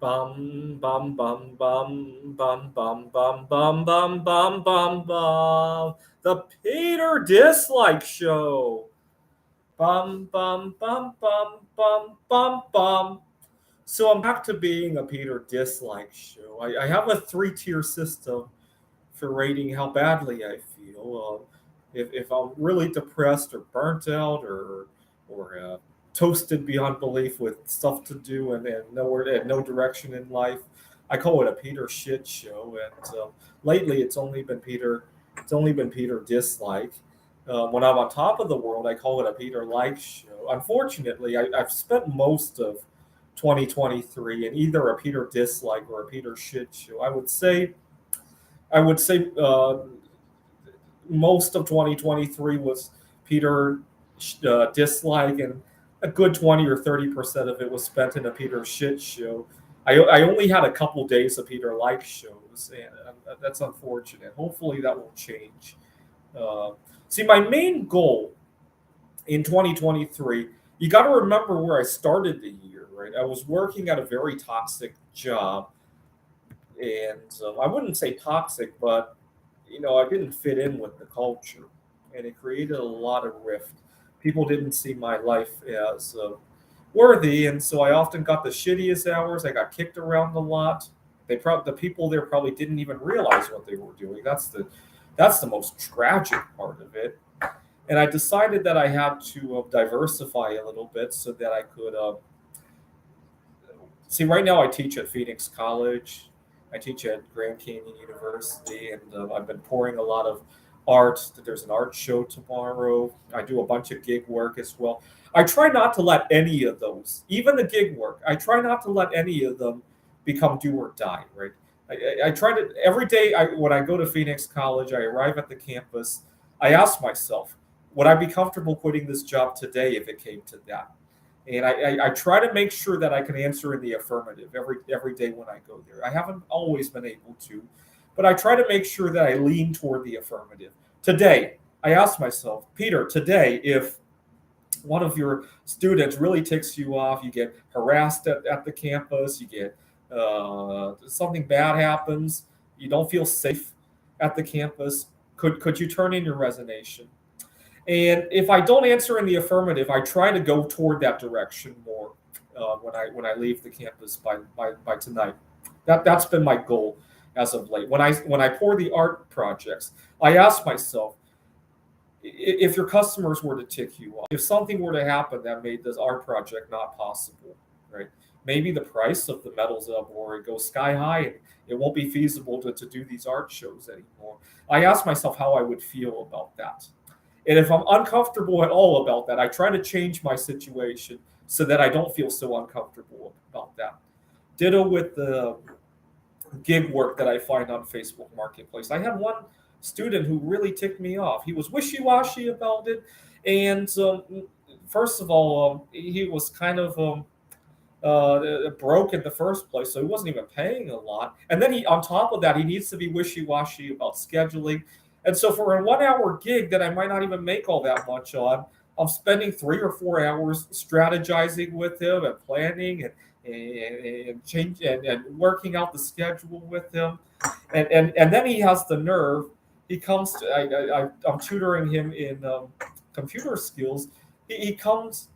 Bum bum bum bum bum bum bum bum bum bum bum bum. The Peter Dislike Show. Bum bum bum bum bum bum bum. So I'm back to being a Peter Dislike Show. I have a three-tier system for rating how badly I feel. If I'm really depressed or burnt out or toasted beyond belief with stuff to do and nowhere and no direction in life, I call it a Peter shit show. And lately, It's only been Peter dislike. When I'm on top of the world, I call it a Peter like show. Unfortunately, I've spent most of 2023 in either a Peter dislike or a Peter shit show. I would say most of 2023 was Peter dislike, and a good 20 or 30% of it was spent in a Peter shit show. I only had a couple days of Peter like shows, and that's unfortunate. Hopefully, that will change. Uh, See, my main goal in 2023, you got to remember where I started the year, right? I was working at a very toxic job, and I wouldn't say toxic, but I didn't fit in with the culture, and it created a lot of rift. People didn't see my life as worthy, and so I often got the shittiest hours. I got kicked around a lot. The people there probably didn't even realize what they were doing. That's the most tragic part of it. And I decided that I had to diversify a little bit so that I could see. Right now, I teach at Phoenix College. I teach at Grand Canyon University, and I've been pouring a lot of art. There's an art show tomorrow. I do a bunch of gig work as well. I try not to let any of those, even the gig work, I try not to let any of them become do or die, right? I try to, every day when I go to Phoenix College, I arrive at the campus, I ask myself, would I be comfortable quitting this job today if it came to that? And I try to make sure that I can answer in the affirmative every day when I go there. I haven't always been able to, but I try to make sure that I lean toward the affirmative. Today, I asked myself, Peter, today, if one of your students really ticks you off, you get harassed at the campus, you get something bad happens, you don't feel safe at the campus, could you turn in your resignation? And if I don't answer in the affirmative, I try to go toward that direction more when I leave the campus by tonight. That's been my goal as of late. When I pour the art projects, I ask myself, if your customers were to tick you off, if something were to happen that made this art project not possible, right? Maybe the price of the metals up or it goes sky high and it won't be feasible to do these art shows anymore. I ask myself how I would feel about that. And if I'm uncomfortable at all about that, I try to change my situation so that I don't feel so uncomfortable about that. Ditto with the gig work that I find on Facebook Marketplace. I had one student who really ticked me off. He was wishy washy about it. And first of all, he was kind of broke in the first place, so he wasn't even paying a lot. And then on top of that, he needs to be wishy washy about scheduling. And so for a 1 hour gig that I might not even make all that much on, I'm spending 3 or 4 hours strategizing with him and planning and change and working out the schedule with him. And then he has the nerve. He comes to I'm tutoring him in computer skills. He comes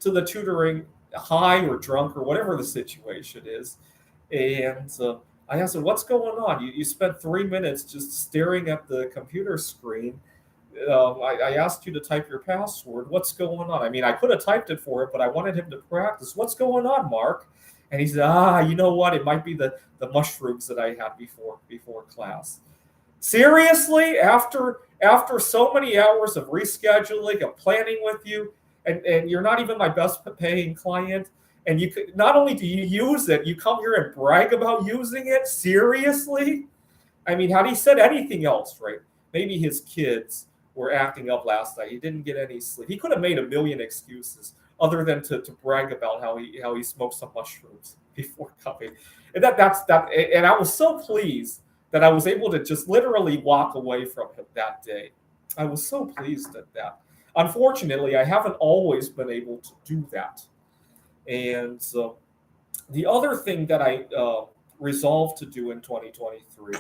to the tutoring high or drunk or whatever the situation is. And I asked him, "What's going on? You spent 3 minutes just staring at the computer screen. I asked you to type your password. What's going on?" I mean, I could have typed it for it, but I wanted him to practice. "What's going on, Mark?" And he said, you know what? It might be the mushrooms that I had before class. Seriously, after so many hours of rescheduling, of planning with you, and you're not even my best paying client, and you could not only do you use it, you come here and brag about using it. Seriously, I mean, had he said anything else, right? Maybe his kids were acting up last night. He didn't get any sleep. He could have made a million excuses other than to brag about how he smoked some mushrooms before coming. And that's that. And I was so pleased that I was able to just literally walk away from him that day. I was so pleased at that. Unfortunately, I haven't always been able to do that. And so The other thing that I resolved to do in 2023,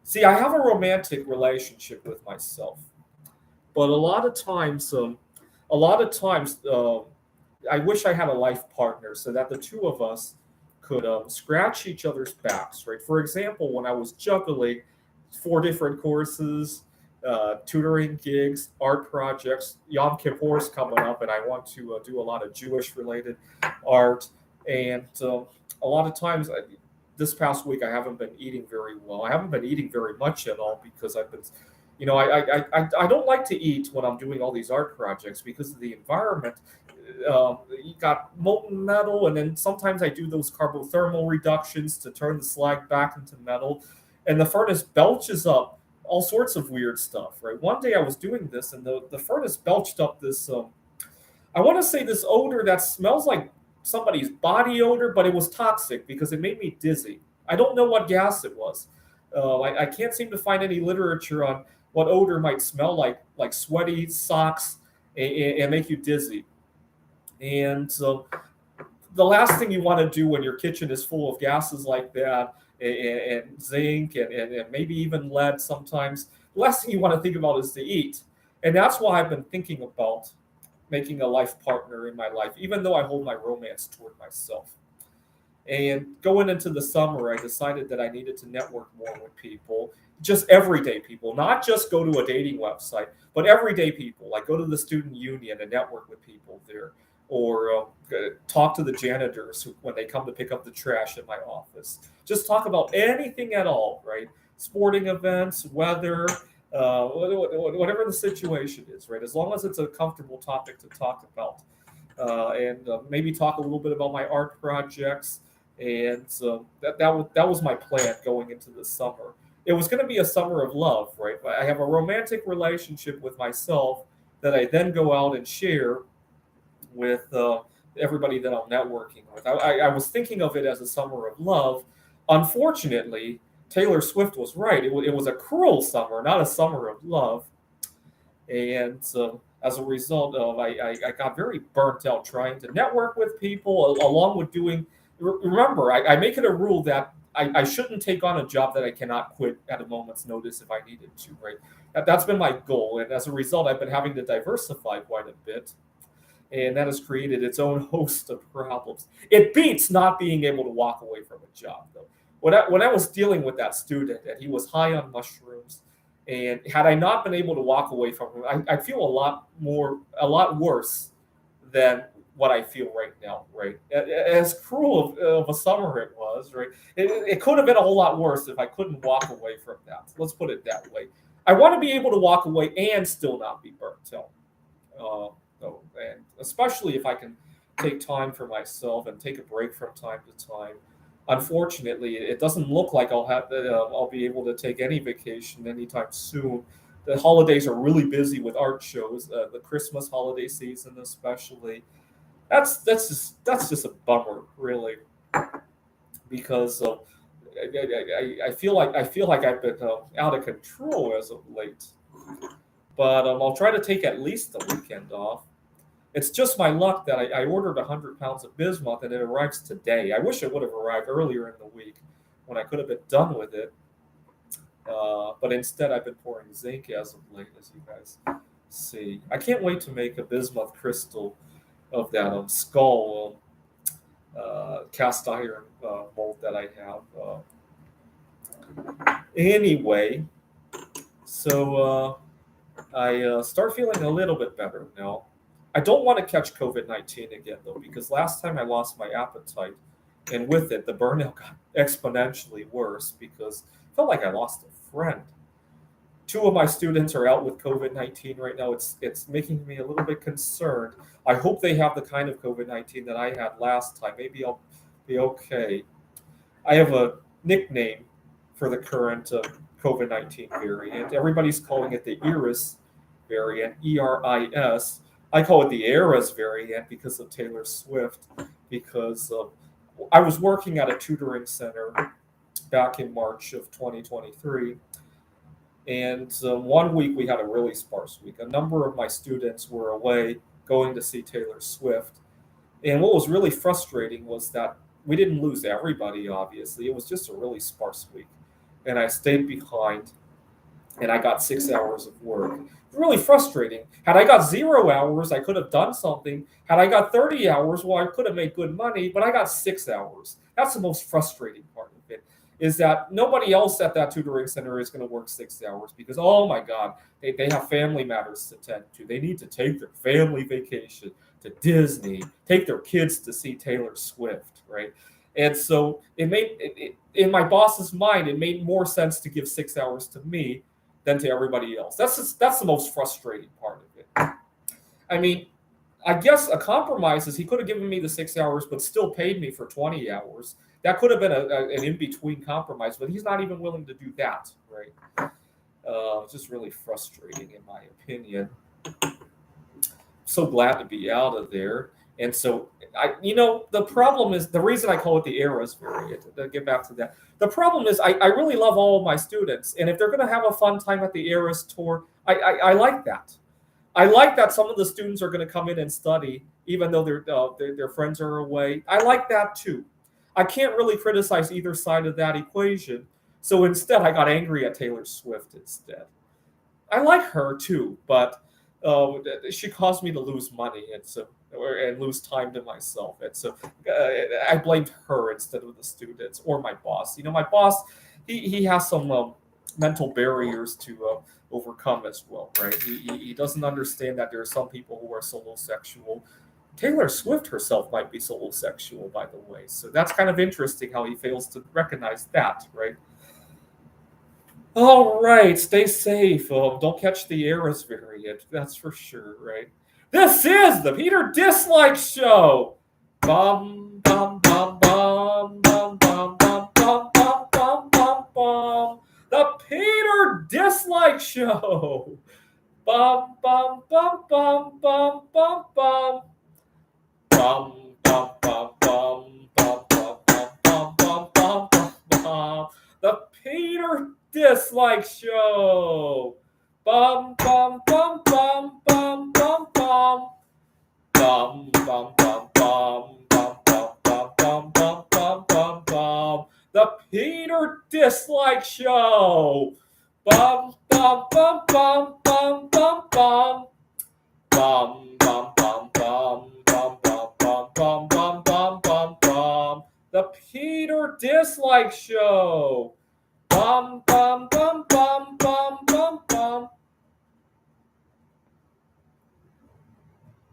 see, I have a romantic relationship with myself, but a lot of times, I wish I had a life partner so that the two of us could scratch each other's backs, right? For example, when I was juggling four different courses, tutoring gigs, art projects, Yom Kippur's coming up, and I want to do a lot of Jewish related art. And a lot of times, this past week, I haven't been eating very well. I haven't been eating very much at all because I've been, I don't like to eat when I'm doing all these art projects because of the environment. You got molten metal, and then sometimes I do those carbothermal reductions to turn the slag back into metal, and the furnace belches up all sorts of weird stuff. Right? One day I was doing this, and the furnace belched up this. I want to say this odor that smells like somebody's body odor, but it was toxic because it made me dizzy. I don't know what gas it was. I can't seem to find any literature on what odor might smell like sweaty socks and make you dizzy. And so the last thing you want to do when your kitchen is full of gases like that and zinc and maybe even lead sometimes, the last thing you want to think about is to eat. And that's why I've been thinking about making a life partner in my life, even though I hold my romance toward myself. And going into the summer, I decided that I needed to network more with people, just everyday people, not just go to a dating website, but everyday people. Like go to the student union and network with people there, or talk to the janitors when they come to pick up the trash at my office. Just talk about anything at all, right? Sporting events, weather, whatever the situation is, right? As long as it's a comfortable topic to talk about, and maybe talk a little bit about my art projects. And that was my plan going into the summer. It was going to be a summer of love, right? I have a romantic relationship with myself that I then go out and share with everybody that I'm networking with. I was thinking of it as a summer of love. Unfortunately, Taylor Swift was right. It was a cruel summer, not a summer of love. And as a result of, I got very burnt out trying to network with people, along with doing. Remember, I make it a rule that I shouldn't take on a job that I cannot quit at a moment's notice if I needed to, right? That's been my goal. And as a result, I've been having to diversify quite a bit. And that has created its own host of problems. It beats not being able to walk away from a job, though. When I was dealing with that student, and he was high on mushrooms, and had I not been able to walk away from him, I feel a lot worse than what I feel right now, right? As cruel of a summer it was, right? It could have been a whole lot worse if I couldn't walk away from that. Let's put it that way. I want to be able to walk away and still not be burnt out. And especially if I can take time for myself and take a break from time to time. Unfortunately, it doesn't look like I'll be able to take any vacation anytime soon. The holidays are really busy with art shows, the Christmas holiday season especially. That's just a bummer, really, because I feel like I've been out of control as of late. But I'll try to take at least the weekend off. It's just my luck that I ordered 100 pounds of bismuth and it arrives today. I wish it would have arrived earlier in the week when I could have been done with it. But instead, I've been pouring zinc as of late, as you guys see. I can't wait to make a bismuth crystal of that skull cast iron mold that I have. Anyway, so I start feeling a little bit better now. I don't want to catch COVID-19 again, though, because last time I lost my appetite, and with it, the burnout got exponentially worse because I felt like I lost a friend. Two of my students are out with COVID-19 right now. It's making me a little bit concerned. I hope they have the kind of COVID-19 that I had last time. Maybe I'll be okay. I have a nickname for the current COVID-19 variant. Everybody's calling it the Eris variant, ERIS. I call it the Eras variant because of Taylor Swift, because I was working at a tutoring center back in March of 2023. And one week we had a really sparse week. A number of my students were away going to see Taylor Swift. And what was really frustrating was that We didn't lose everybody, obviously. It was just a really sparse week. And I stayed behind and I got 6 hours of work. Really frustrating. Had I got 0 hours, I could have done something. Had I got 30 hours, well, I could have made good money, but I got 6 hours. That's the most frustrating part of it, is that nobody else at that tutoring center is going to work 6 hours because, oh my God, they have family matters to tend to. They need to take their family vacation to Disney, take their kids to see Taylor Swift, right? And so in my boss's mind, it made more sense to give 6 hours to me than to everybody else. That's the most frustrating part of it. I mean, I guess a compromise is he could have given me the 6 hours, but still paid me for 20 hours. That could have been an in between compromise, but he's not even willing to do that, right? It's just really frustrating, in my opinion. So glad to be out of there. And so, the problem is the reason I call it the eras variant. To get back to that, the problem is I really love all of my students, and if they're going to have a fun time at the eras tour, I like that. I like that some of the students are going to come in and study, even though their friends are away. I like that too. I can't really criticize either side of that equation. So instead, I got angry at Taylor Swift instead. I like her too, but she caused me to lose money, and lose time to myself, and so I blamed her instead of the students or my boss. My boss, he has some mental barriers to overcome as well, right? He doesn't understand that there are some people who are solosexual. Taylor Swift herself might be solosexual, by the way. So that's kind of interesting how he fails to recognize that, right? All right, stay safe. Don't catch the Eras variant, that's for sure, right? This is the Peter Dislike Show. Bum bum bum bum bum bum bum bum bum bum bum bum. The Peter Dislike Show. Bum bum bum bum bum bum bum. Bum bum bum bum bum bum bum bum bum bum bum. The Peter Dislike Show. Bum bum bum bum bum bum bum. Bum bum bum bum bum bum bum bum bum bum bum bum. The Peter Dislike Show. Bum bum bum bum bum bum bum. Bum bum bum bum bum bum bum bum bum bum bum bum. The Peter Dislike Show. Bum bum bum bum bum.